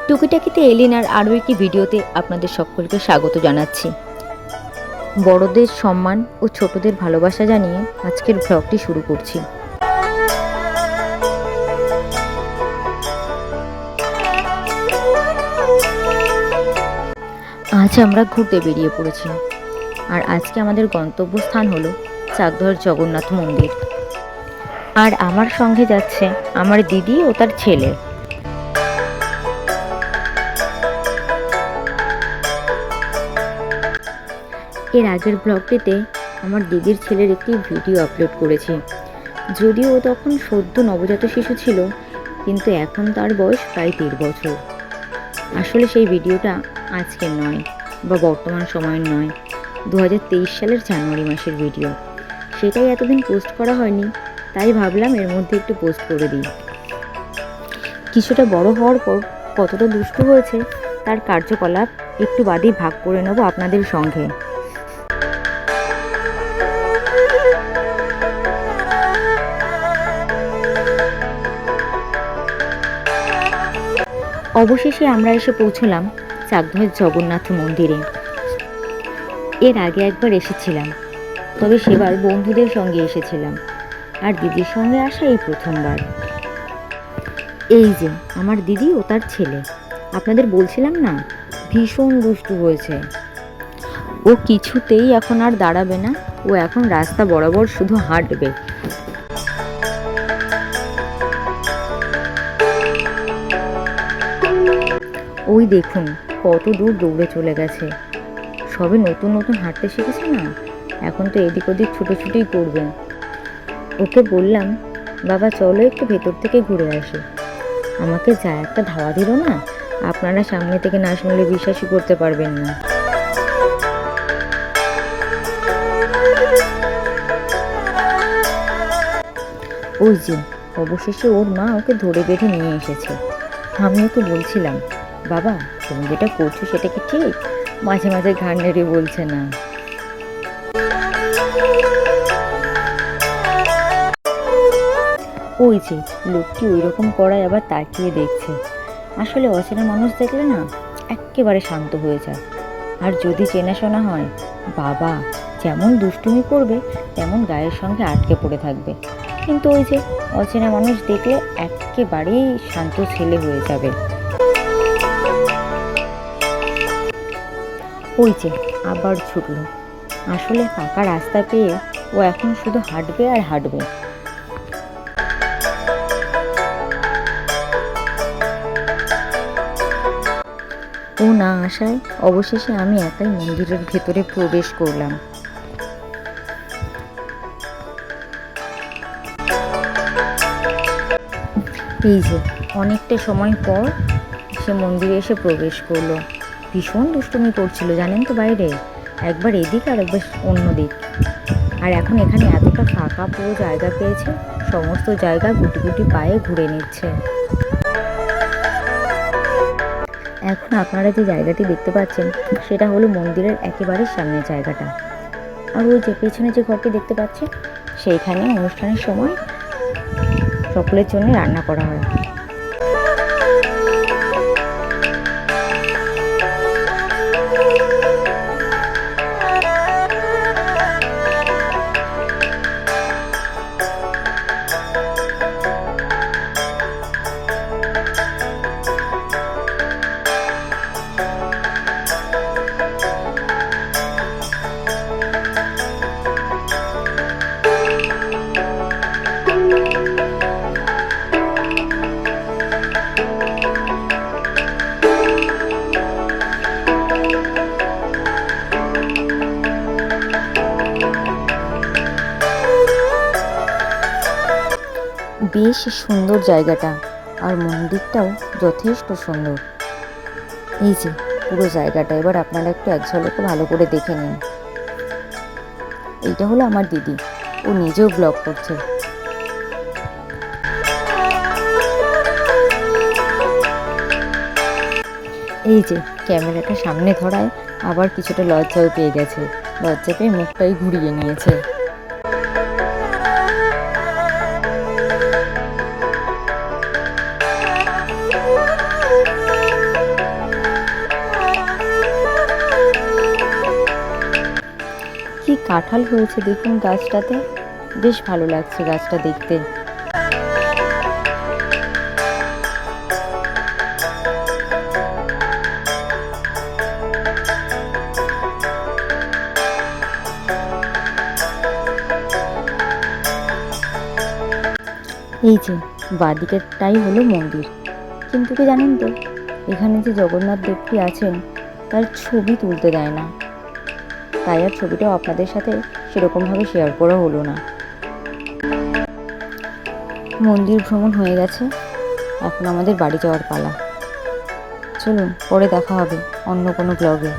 টুকিটাকিতে এলিনার আরও একটি ভিডিওতে আপনাদের সকলকে স্বাগত জানাচ্ছি। বড়দের সম্মান ও ছোটদের ভালোবাসা জানিয়ে আজকের ব্লগটি শুরু করছি। আজ আমরা ঘুরতে বেরিয়ে পড়েছি, আর আজকে আমাদের গন্তব্যস্থান হলো চাকদহর জগন্নাথ মন্দির। আর আমার সঙ্গে যাচ্ছে আমার দিদি ও তার ছেলে। এর আগের ব্লগটিতে আমার দিদির ছেলের একটি ভিডিও আপলোড করেছি। যদিও ও তখন সদ্য নবজাত শিশু ছিল, কিন্তু এখন তার বয়স প্রায় 13 বছর। আসলে সেই ভিডিওটা আজকের নয় বা বর্তমান সময়ের নয়, 2023 সালের জানুয়ারি মাসের ভিডিও। সেটাই এতদিন পোস্ট করা হয়নি, তাই ভাবলাম এর মধ্যে একটু পোস্ট করে দিই। কিছুটা বড় হওয়ার পর কতটা দুষ্টু হয়েছে তার কার্যকলাপ একটু বাদেই ভাগ করে নেব আপনাদের সঙ্গে। অবশেষে আমরা এসে পৌঁছলাম চাকদহের জগন্নাথ মন্দিরে। এর আগে একবার এসেছিলাম, তবে সেবার বন্ধুদের সঙ্গে এসেছিলাম, আর দিদির সঙ্গে আসা এই প্রথমবার। এই যে আমার দিদি ও তার ছেলে, আপনাদের বলছিলাম না ভীষণ দুষ্টু হয়েছে। ও কিছুতেই এখন আর দাঁড়াবে না, ও এখন রাস্তা বরাবর শুধু হাঁটবে। ওই দেখুন কত দূর দৌড়ে চলে গেছে। সবে নতুন নতুন হাঁটতে শিখেছে না, এখন তো এদিক ওদিক ছুটোছুটি করবে। ওকে বললাম, বাবা চলো একটু ভেতর থেকে ঘুরে আসি। আমাকে যা একটা ধাওয়া দিল না, আপনারা সামনে থেকে না শুনলে বিশ্বাসই করতে পারবেন না। ওই যে অবশেষে ওর মা ওকে ধরে বেঁধে নিয়ে এসেছে। আমি ওকে বলছিলাম, বাবা তুমি যেটা করছো সেটা কি ঠিক? মাঝে মাঝে ঘাড় নেড়ে বলছে না। ওই যে লোকটি ওই রকম করায় আবার তাকিয়ে দেখছে। আসলে অচেনা মানুষ দেখলে না একেবারে শান্ত হয়ে যায়, আর যদি চেনাশোনা হয় বাবা যেমন দুষ্টুমি করবে তেমন গায়ের সঙ্গে আটকে পড়ে থাকবে। কিন্তু ওই যে অচেনা মানুষ দেখলে একেবারেই শান্ত ছেলে হয়ে যাবে। ওই যে আবার ছুটলো। আসলে ফাঁকা রাস্তা পেয়ে ও এখন শুধু হাঁটবে আর হাঁটবে। ও না আসায় অবশেষে আমি একাই মন্দিরের ভেতরে প্রবেশ করলাম। এই যে অনেকটা সময় পর সে মন্দিরে এসে প্রবেশ করলো। ভীষণ দুষ্টুমি করছিল জানেন তো বাইরে, একবার এদিক আর একবার অন্য দিক। আর এখন এখানে এতটা ফাঁকা পুরো জায়গা পেয়েছে, সমস্ত জায়গা গুটি গুটি পায়ে ঘুরে নিচ্ছে। এখন আপনারা যে জায়গাটি দেখতে পাচ্ছেন সেটা হলো মন্দিরের একেবারে সামনের জায়গাটা। আর ওই যে পেছনে যে ঘরটি দেখতে পাচ্ছেন সেইখানে অনুষ্ঠানের সময় সকলের জন্য রান্না করা হয়। বেশ সুন্দর জায়গাটা, আর মন্দিরটাও যথেষ্ট সুন্দর। এই যে পুরো জায়গাটা এবার আপনারা একটু এক ঝলকে ভালো করে দেখে নিন। এইটা হলো আমার দিদি, ও নিজেও ব্লগ করছে। এই যে ক্যামেরাটা সামনে ধরায় আবার কিছুটা লজ্জাও পেয়ে গেছে, লজ্জা পেয়ে মুখটাই ঘুরিয়ে নিয়েছে। কাঁঠাল হয়েছে দেখুন গাছটাতে, বেশ ভালো লাগছে গাছটা দেখতে। এই যে বাঁদিকেরটাই হলো মন্দির, কিন্তু কি জানেন তো, এখানে যে জগন্নাথ দেবটি আছেন তার ছবি তুলতে দেয় না, তাই আর ছবিটাও আপনাদের সাথে সেরকমভাবে শেয়ার করা হলো না। মন্দির ভ্রমণ হয়ে গেছে, এখন আমাদের বাড়ি যাওয়ার পালা। চলুন, পরে দেখা হবে অন্য কোনো ব্লগে।